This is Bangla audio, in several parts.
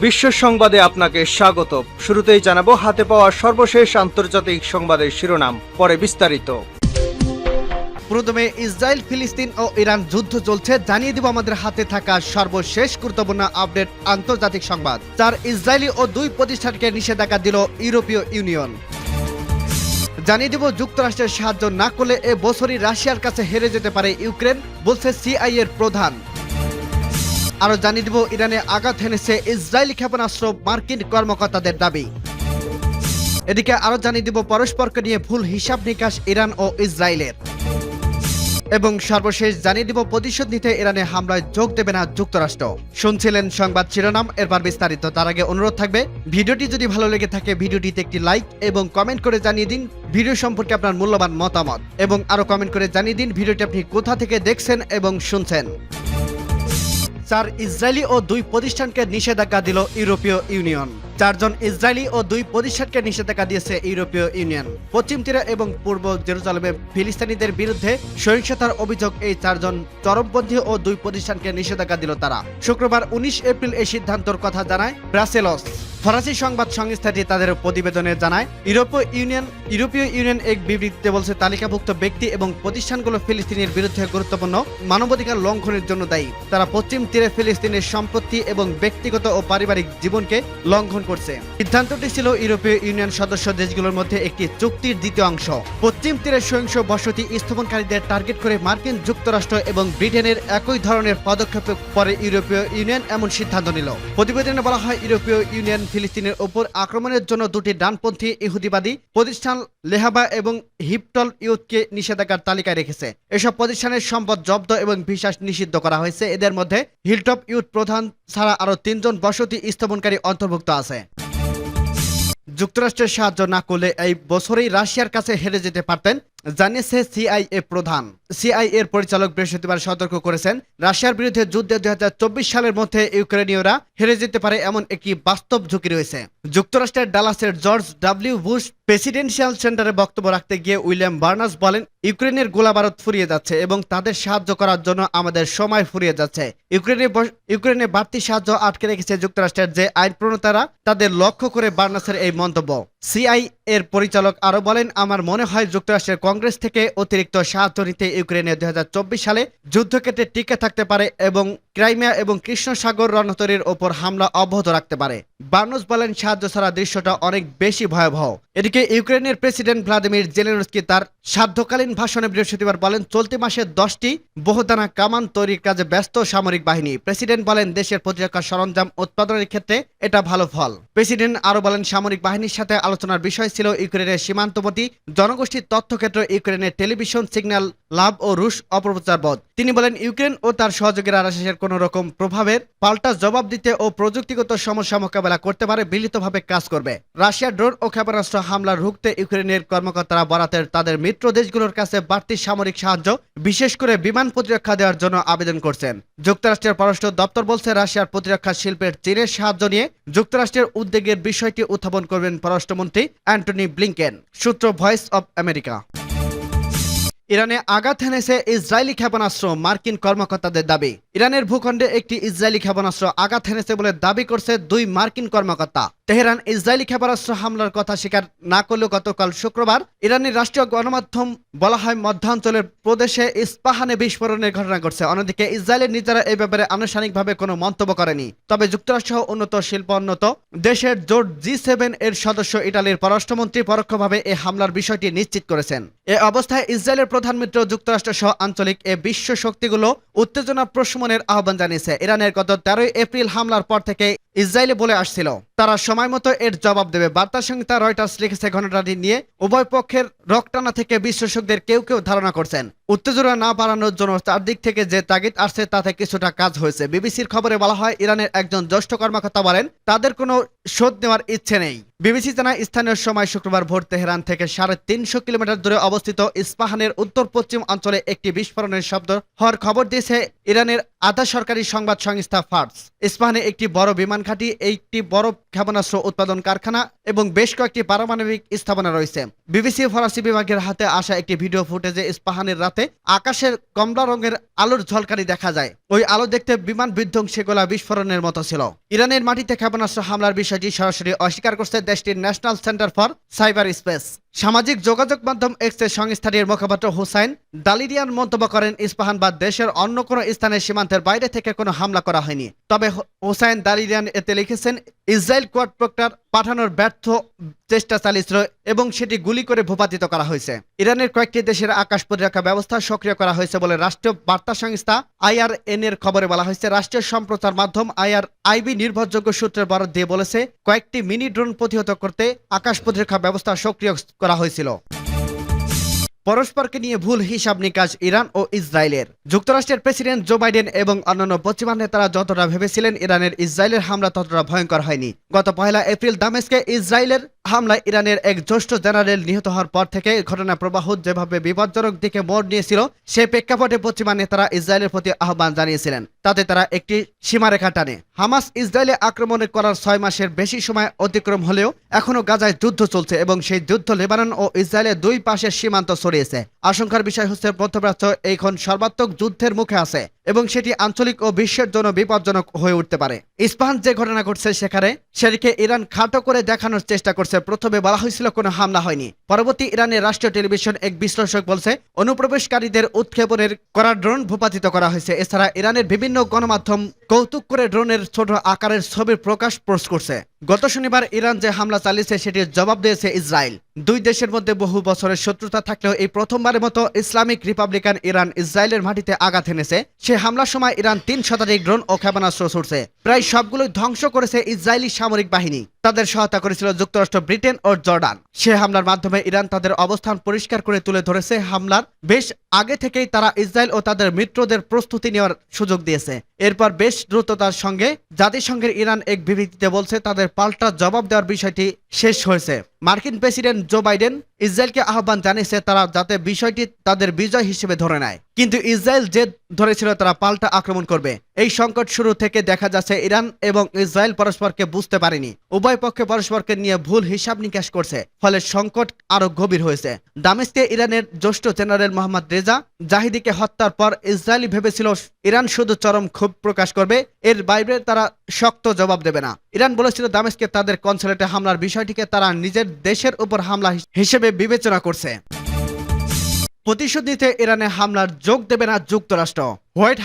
বিশ্ব সংবাদে আপনাকে স্বাগত। শুরুতেই জানাবো হাতে পাওয়া সর্বশেষ আন্তর্জাতিক সংবাদের শিরোনাম, পরে বিস্তারিত। প্রথমে ইসরায়েল, ফিলিস্তিন ও ইরান যুদ্ধ চলছে, জানিয়ে দিব আমাদের হাতে থাকা সর্বশেষ গুরুত্বপূর্ণ আপডেট আন্তর্জাতিক সংবাদ। 4 ইসরায়েলি ও 2 প্রতিষ্ঠানকে নিষেধাজ্ঞা দিল ইউরোপীয় ইউনিয়ন। জানিয়ে দিব যুক্তরাষ্ট্রের সাহায্য না করলে এ বছরই রাশিয়ার কাছে হেরে যেতে পারে ইউক্রেন, বলছে সিআইএ এর প্রধান। আরো জানিয়ে দিব ইরানে আঘাত হেনেছে ইসরায়েলি ক্ষেপণাস্ত্র, মার্কিন কর্মকর্তাদের দাবি। এদিকে আরো জানিয়ে দিব পরস্পরকে নিয়ে ভুল হিসাব নিকাশ ইরান ও ইসরায়েলের। এবং সর্বশেষ জানিয়ে দিব প্রতিশোধ নিতে ইরানে হামলায় যোগ দেবে না যুক্তরাষ্ট্র। শুনছিলেন সংবাদ শিরোনাম, এরপর বিস্তারিত। তার আগে অনুরোধ থাকবে, ভিডিওটি যদি ভালো লেগে থাকে ভিডিওটিতে একটি লাইক এবং কমেন্ট করে জানিয়ে দিন ভিডিও সম্পর্কে আপনার মূল্যবান মতামত, এবং আরো কমেন্ট করে জানিয়ে দিন ভিডিওটি আপনি কোথা থেকে দেখছেন এবং শুনছেন। 4 ইসরায়েলি ও 2 প্রতিষ্ঠানকে নিষেধাজ্ঞা দিল ইউরোপীয় ইউনিয়ন। 4 জন ইসরায়েলি ও 2 প্রতিষ্ঠানকে নিষেধাজ্ঞা দিয়েছে ইউরোপীয় ইউনিয়ন। পশ্চিম তীরে এবং পূর্ব জেরুজালেমে ফিলিস্তিনিদের বিরুদ্ধে সহিংসতার অভিযোগ এই 4 জন চরমপন্থী ও 2 প্রতিষ্ঠানকে নিষেধাজ্ঞা দিল তারা। শুক্রবার 19 এপ্রিল এই সিদ্ধান্তের কথা জানায় ব্রাসেলস। ফরাসি সংবাদ সংস্থাটি তাদের প্রতিবেদনে জানায় ইউরোপীয় ইউনিয়ন এক বিবৃতিতে বলছে তালিকাভুক্ত ব্যক্তি এবং প্রতিষ্ঠানগুলো ফিলিস্তিনের বিরুদ্ধে গুরুত্বপূর্ণ মানবাধিকার লঙ্ঘনের জন্য দায়ী। তারা পশ্চিম তীরে ফিলিস্তিনের সম্পত্তি এবং ব্যক্তিগত ও পারিবারিক জীবনকে লঙ্ঘন করছে। সিদ্ধান্তটি ছিল ইউরোপীয় ইউনিয়ন সদস্য দেশগুলোর মধ্যে একটি চুক্তির দ্বিতীয় অংশ। পশ্চিম তীরে সহিংস বসতি স্থাপনকারীদের টার্গেট করে মার্কিন যুক্তরাষ্ট্র এবং ব্রিটেনের একই ধরনের পদক্ষেপের পরে ইউরোপীয় ইউনিয়ন এমন সিদ্ধান্ত নিল। প্রতিবেদনে বলা হয় ইউরোপীয় ইউনিয়ন ফিলিস্তিনের উপর আক্রমণের জন্য 2টি ডানপন্থী ইহুদিবাদী প্রতিষ্ঠান লেহাবা এবং হিপটল ইউথকে নিষেধাজ্ঞার তালিকায় রেখেছে। এসব প্রতিষ্ঠানের সম্পদ জব্দ এবং ভিসা নিষিদ্ধ করা হয়েছে। এদের মধ্যে হিলটপ ইউথ প্রধান ছাড়া আরো 3 জন বসতি স্থাপনকারী অন্তর্ভুক্ত আছে। যুক্তরাষ্ট্রের সাহায্য না করলে এই বছরেই রাশিয়ার কাছে হেরে যেতে পারতেন, জানিয়েছে সিআইএ প্রধান। সিআইএ এর পরিচালক বৃহস্পতিবার সতর্ক করেছেন, রাশিয়ার বিরুদ্ধে যুদ্ধে 2024 সালের মধ্যে ইউক্রেনীয়রা হেরে যেতে পারে এমন একটি বাস্তব ঝুঁকি রয়েছে। যুক্তরাষ্ট্রের ডালাসের জর্জ ডব্লিউ বুশ প্রেসিডেন্সিয়াল সেন্টারে বক্তব্য রাখতে গিয়ে উইলিয়াম বার্নাস বলেন, ইউক্রেনের গোলাবারুদ ফুরিয়ে যাচ্ছে এবং তাদের সাহায্য করার জন্য আমাদের সময় ফুরিয়ে যাচ্ছে। ইউক্রেনে বাড়তি সাহায্য আটকে রেখেছে যুক্তরাষ্ট্রের যে আইন প্রণেতারা, তাদের লক্ষ্য করে বার্নাসের এই মন্তব্য। সিআইএ এর পরিচালক আরো বলেন, আমার মনে হয় যুক্তরাষ্ট্রের কংগ্রেস থেকে অতিরিক্ত সাহায্য নিতে ইউক্রেনে 2024 সালে যুদ্ধক্ষেত্রে টিকে থাকতে পারে এবং ক্রাইমিয়া এবং কৃষ্ণ সাগর রণতরীর ওপর হামলা অব্যাহত রাখতে পারে। বার্নস বলেন, সাহায্য ছাড়া দৃশ্যটা অনেক বেশি ভয়াবহ। এদিকে ইউক্রেনের প্রেসিডেন্ট ভ্লাদিমির জেলেনস্কি তার সাধ্যকালীন ভাষণে বৃহস্পতিবার বলেন, চলতি মাসে 10টি বহুদানা কামান তৈরির কাজে ব্যস্ত সামরিক বাহিনী। প্রেসিডেন্ট বলেন, দেশের প্রতিরক্ষা সরঞ্জাম উৎপাদনের ক্ষেত্রে এটা ভালো ফল। প্রেসিডেন্ট আরো বলেন, সামরিক বাহিনীর সাথে আলোচনার বিষয় ছিল ইউক্রেনের সীমান্তবর্তী জনগোষ্ঠীর তথ্যক্ষেত্র, ইউক্রেনের টেলিভিশন সিগন্যাল লাভ ও রুশ অপপ্রচারবোধ। তিনি বলেন, ইউক্রেন ও তার সহযোগীরা রাশিয়ার কোন রকম প্রভাবের পাল্টা জবাব দিতে ও প্রযুক্তিগত সমস্যা মোকাবেলা করতে পারে মিলিতভাবে কাজ করবে। রাশিয়ার ড্রোন ও ক্ষেপণাস্ত্র হামলা রুখতে ইউক্রেনের কর্মকর্তারা বরাতের তাদের মিত্র দেশগুলোর কাছে বাড়তি সামরিক সাহায্য, বিশেষ করে বিমান প্রতিরক্ষা দেওয়ার জন্য আবেদন করছেন। যুক্তরাষ্ট্রের পররাষ্ট্র দপ্তর বলছে, রাশিয়ার প্রতিরক্ষা শিল্পের চীনের সাহায্য নিয়ে যুক্তরাষ্ট্রের উদ্বেগের বিষয়টি উত্থাপন করবেন পররাষ্ট্রমন্ত্রী অ্যান্টনি ব্লিংকেন। সূত্র ভয়েস অব আমেরিকা। ইরানে আঘাত হেনেছে ইসরায়েলি ক্ষেপণাস্ত্র, মার্কিন কর্মকর্তাদের দাবি। ইরানের ভূখণ্ডে একটি ইসরায়েলি ক্ষেপণাস্ত্র আঘাত হেনেছে বলে দাবি করছে 2 মার্কিন কর্মকর্তা। তেহরান ইসরায়েলি ক্ষেপণাস্ত্র হামলার কথা স্বীকার না করলেও গতকাল শুক্রবার ইরানের রাষ্ট্রীয় গণমাধ্যম বলা হয় মধ্যাঞ্চলের প্রদেশে ইস্পাহানে বিস্ফোরণের ঘটনা ঘটছে। অন্যদিকে ইসরায়েলের নিজেরা এই ব্যাপারে আনুষ্ঠানিকভাবে কোনো মন্তব্য করেনি। তবে যুক্তরাষ্ট্র উন্নত শিল্পোন্নত দেশের জোট G7 এর সদস্য ইটালির পররাষ্ট্রমন্ত্রী পরোক্ষভাবে এই হামলার বিষয়টি নিশ্চিত করেছেন। এ অবস্থায় ইসরায়েলের প্রধান মিত্র যুক্তরাষ্ট্র সহ আঞ্চলিক এ বিশ্ব শক্তিগুলো উত্তেজনা প্রশমনের আহ্বান জানিয়েছে। ইরানের গত 13 এপ্রিল হামলার পর থেকে ইসরায়েলে বলে আসছিল তারা সময় মতো এর জবাব দেবে। বার্তা সংস্থা রয়টার্স লিখেছে, ঘটনাটি নিয়ে উভয় পক্ষের রকটানা থেকে বিশেষজ্ঞদের কেউ ধারণা করছেন উত্তেজনা না বাড়ানোর জন্য চারদিক থেকে যে তাগিদ আসছে তাতে কিছুটা কাজ হয়েছে। বিবিসির খবরে বলা হয়, ইরানের একজন জ্যেষ্ঠ কর্মকর্তা বলেন, তাদের কোনো শোধ নেওয়ার ইচ্ছে নেই। বিবিসি জানায়, স্থানীয় সময় শুক্রবার ভোর তেহরান থেকে 350 কিলোমিটার দূরে অবস্থিত ইস্পাহানের উত্তর পশ্চিম অঞ্চলে একটি বিস্ফোরণের শব্দ হওয়ার খবর দিয়েছে ইরানের আধা সরকারি সংবাদ সংস্থা ফার্স। ইস্পাহানে একটি বড় বিমান ঘাঁটি, একটি বড় ক্ষেপণাস্ত্র উৎপাদন কারখানা এবং বেশ কয়েকটি পারমাণবিক স্থাপনা রয়েছে। বিবিসি ফরাসি বিভাগের হাতে আসা একটি ভিডিও ফুটেজে ইস্পাহানের রাতে আকাশের কমলা রঙের আলোর ঝলকানি দেখা যায়। ওই আলো দেখতে বিমান বিধ্বংসী গোলা বিস্ফোরণের মতো ছিল। ইরানের মাটিতে ক্ষেপণাস্ত্র হামলার বিষয়টি সরাসরি অস্বীকার করছে দেশটির national centre for cyber space. সামাজিক যোগাযোগ মাধ্যম এক্সের সংস্থাটির মুখপাত্র হুসাইন দালিরিয়ান মন্তব্য করেন, ইস্পাহান বা দেশের অন্য কোনো স্থানে সীমান্তের বাইরে থেকে কোনো হামলা করা হয়নি। তবে হুসাইন দালিরিয়ান এতে লিখেছেন, ইসরায়েল কোয়াডপ্রক্টর পাঠানোর ব্যর্থ চেষ্টা চালিয়েছিল এবং সেটি গুলি করে ভূপাতিত করা হয়েছে। ইরানের কয়েকটি দেশের আকাশ প্রতিরক্ষা ব্যবস্থা সক্রিয় করা হয়েছে বলে রাষ্ট্রীয় বার্তা সংস্থা IRN এর খবরে বলা হয়েছে। রাষ্ট্রীয় সম্প্রচার মাধ্যম IRIB নির্ভরযোগ্য সূত্রের বরাত দিয়ে বলেছে, কয়েকটি মিনি ড্রোন প্রতিহত করতে আকাশ প্রতিরক্ষা ব্যবস্থা সক্রিয় করা হয়েছিল। পরস্পরকে নিয়ে ভুল হিসাব নিকাশ ইরান ও ইসরায়েলের। যুক্তরাষ্ট্রের প্রেসিডেন্ট জো বাইডেন এবং অন্যান্য পশ্চিমা নেতারা যতটা ভেবেছিলেন ইরানের ইসরায়েলের হামলা ততটা ভয়ঙ্কর হয়নি। গত 1 এপ্রিল দামেস্কে ইসরায়েলের হামলায় ইরানের এক জ্যেষ্ঠ জেনারেল নিহত হওয়ার পর থেকে ঘটনা প্রবাহ যেভাবে বিপজ্জনক দিকে মোড় নিয়েছিল, সেই প্রেক্ষাপটে পশ্চিমা নেতারা ইসরায়েলের প্রতি আহ্বান জানিয়েছিলেন। তাতে তারা একটি সীমারেখা টানে। হামাস ইসরায়েলে আক্রমণ করার 6 মাসের বেশি সময় অতিক্রম হলেও এখনও গাজায় যুদ্ধ চলছে এবং সেই যুদ্ধ লেবানন ও ইসরায়েলের দুই পাশের সীমান্ত ছড়িয়েছে। আশঙ্কার বিষয় হচ্ছে মধ্যপ্রাচ্য এখন সর্বাত্মক যুদ্ধের মুখে আছে এবং সেটি আঞ্চলিক ও বিশ্বের জন্য বিপজ্জনক হয়ে উঠতে পারে। ইস্পাহান যে ঘটনা ঘটছে সেটিকে ইরান খাটো করে দেখানোর চেষ্টা করছে। প্রথমে বলা হয়েছিল কোনো হামলা হয়নি। পরবর্তী ইরানের রাষ্ট্রীয় টেলিভিশন এক বিশ্লেষক বলছে, অনুপ্রবেশকারীদের উৎক্ষেপণের করা ড্রোন ভূপাতিত করা হয়েছে। এছাড়া ইরানের বিভিন্ন গণমাধ্যম কৌতুক করে ড্রোনের ছোট আকারের ছবির প্রকাশ পোস্ট করছে। গত শনিবার ইরান যে হামলা চালিয়েছে সেটির জবাব দিয়েছে ইসরায়েল। দুই দেশের মধ্যে বহু বছরের শত্রুতা থাকলেও এই প্রথমবারের মতো ইসলামিক রিপাবলিকান ইরান ইসরায়েলের মাটিতে আঘাত এনেছে। সে হামলার সময় ইরান 3 শতাধিক ড্রোন ও ক্ষেপণাস্ত্র ছুড়ছে। প্রায় সবগুলোই ধ্বংস করেছে ইসরায়েলি সামরিক বাহিনী। তাদের সহায়তা করেছিল যুক্তরাষ্ট্র, ব্রিটেন ও জর্ডান। সে হামলার মাধ্যমে ইরান তাদের অবস্থান পরিষ্কার করে তুলে ধরেছে। হামলার বেশ আগে থেকেই তারা ইসরায়েল ও তাদের মিত্রদের প্রস্তুতি নেওয়ার সুযোগ দিয়েছে। এরপর বেশ দ্রুততার সঙ্গে জাতিসংঘের ইরান এক বিবৃতিতে বলছে, তাদের পাল্টা জবাব দেওয়ার বিষয়টি শেষ হয়েছে। মার্কিন প্রেসিডেন্ট জো বাইডেন ইসরায়েলকে আহ্বান জানিয়েছে তারা যাতে বিষয়টি তাদের বিজয় হিসেবে ধরে নেয়। কিন্তু ইসরায়েল যে ধরেছিল তারা পাল্টা আক্রমণ করবে। এই সংকট শুরু থেকে দেখা যাচ্ছে ইরান এবং ইসরায়েল পরস্পরকে বুঝতে পারেনি। উভয় পক্ষে পরস্পরকে নিয়ে ভুল হিসাব নিকাশ করছে, ফলে সংকট আরো গভীর হয়েছে। দামেস্কে ইরানের জ্যেষ্ঠ জেনারেল মোহাম্মদ রেজা জাহিদিকে হত্যার পর ইসরায়েলি ভেবেছিল ইরান শুধু চরম ক্ষোভ প্রকাশ করবে, এর বাইরে তারা শক্ত জবাব দেবে না। ইরান বলেছিল দামেস্কে তাদের কনসুলেটে হামলার বিষয়টিকে তারা নিজের দেশের উপর হামলা হিসেবে বিবেচনা করছে। প্রতিশোধ নিতে ইরানে হামলার যোগ দেবে না যুক্তরাষ্ট্র। হোয়াইট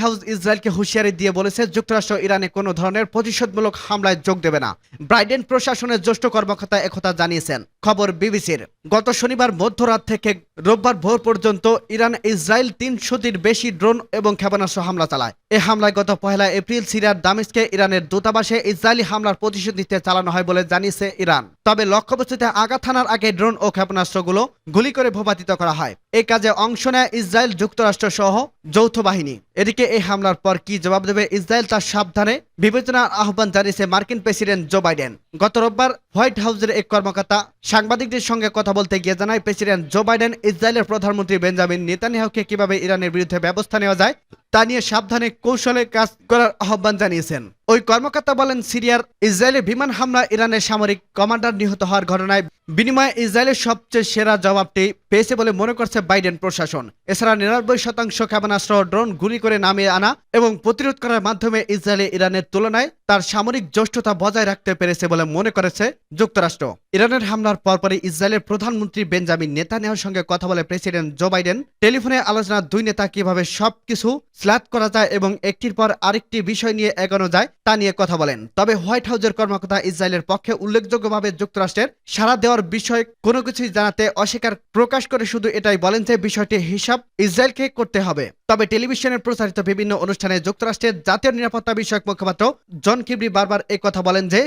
হাউস ইসরায়েলকে হুঁশিয়ারি দিয়ে বলেছে, যুক্তরাষ্ট্র ইরানে কোনো ধরনের প্রতিশোধমূলক হামলায় যোগ দেবে না। বাইডেন প্রশাসনের জ্যেষ্ঠ কর্মকর্তা একথা জানিয়েছেন। খবর বিবিসির। গত শনিবার মধ্যরাত থেকে রোববার ভোর পর্যন্ত ইরান ইসরায়েল 300টির বেশি ড্রোন এবং ক্ষেপণাস্ত্র হামলা চালায়। এ হামলায় গত 1 এপ্রিল সিরিয়ার দামেস্কে ইরানের দূতাবাসে ইসরায়েলি হামলার প্রতিশোধ নিতে চালানো হয় বলে জানিয়েছে ইরান। তবে লক্ষ্যবস্তুতে আঘাত হানার আগে ড্রোন ও ক্ষেপণাস্ত্রগুলো গুলি করে ভূপাতিত করা হয়। এই কাজে অংশ নেয় ইসরায়েল, যুক্তরাষ্ট্র সহ যৌথ বাহিনী। এদিকে এই হামলার পর কি জবাব দেবে ইসরায়েল তার সাবধানে বিবেচনার আহ্বান জানিয়েছে মার্কিন প্রেসিডেন্ট জো বাইডেন। গত রোববার হোয়াইট হাউসের এক কর্মকর্তা সাংবাদিকদের সঙ্গে কথা বলতে গিয়ে জানায়, প্রেসিডেন্ট জো বাইডেন ইসরায়েলের প্রধানমন্ত্রী বেঞ্জামিন নেতানিয়াহুকে কিভাবে ইরানের বিরুদ্ধে ব্যবস্থা নেওয়া যায় তা নিয়ে সাবধানে কৌশলে কাজ করার আহ্বান জানিয়েছেন। ওই কর্মকর্তা বলেন, সিরিয়ার ইসরায়েলের বিমান হামলা ইরানের সামরিক কমান্ডার নিহত হওয়ার ঘটনায় বিনিময়ে ইসরায়েলের সবচেয়ে সেরা জবাবটি পেয়েছে বলে মনে করছে বাইডেন প্রশাসন। এছাড়া 99% ক্ষেপণাস্ত্র ড্রোন গুলি করে নামিয়ে আনা এবং প্রতিরোধ করার মাধ্যমে ইসরায়েলে ইরানের তুলনায় তার সামরিক জ্যেষ্ঠতা বজায় রাখতে পেরেছে বলে মনে করেছে যুক্তরাষ্ট্র। ইরানের হামলার পরপরই ইসরায়েলের প্রধানমন্ত্রী বেঞ্জামিন নেতানিয়াহুর সঙ্গে কথা বলে প্রেসিডেন্ট জো বাইডেন। টেলিফোনে আলোচনা দুই নেতা কিভাবে সবকিছু স্ল্যাট করা যায় এবং একটির পর আরেকটি বিষয় নিয়ে এগোনো যায় তা নিয়ে কথা বলেন। তবে হোয়াইট হাউসের কর্মকর্তা ইসরায়েলের পক্ষে উল্লেখযোগ্যভাবে যুক্তরাষ্ট্রের সাড়া দেওয়ার বিষয়ে কোনো কিছুই জানাতে অস্বীকার প্রকাশ করে শুধু এটাই বলেন যে বিষয়টি হিসাব ইসরায়েলকে করতে হবে। তবে টেলিভিশনের প্রচারিত বিভিন্ন অনুষ্ঠানে যুক্তরাষ্ট্রের জাতীয় নিরাপত্তা বিষয়ক মুখপাত্র জন কির্বি বারবার এই কথা বলেন যে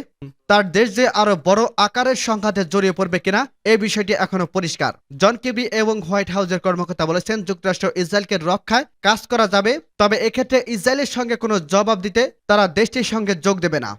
তার দেশ যে আরো বড় আকারের সংঘাতে জড়িয়ে পড়বে কিনা এই বিষয়টি এখনো পরিষ্কার। জন কির্বি এবং হোয়াইট হাউসের কর্মকর্তা বলেছেন, যুক্তরাষ্ট্র ইসরায়েলকে রক্ষায় কাজ করা যাবে, তবে এক্ষেত্রে ইসরায়েলের সঙ্গে কোনো জবাব দিতে তারা দেশটির সঙ্গে যোগ দেবে না।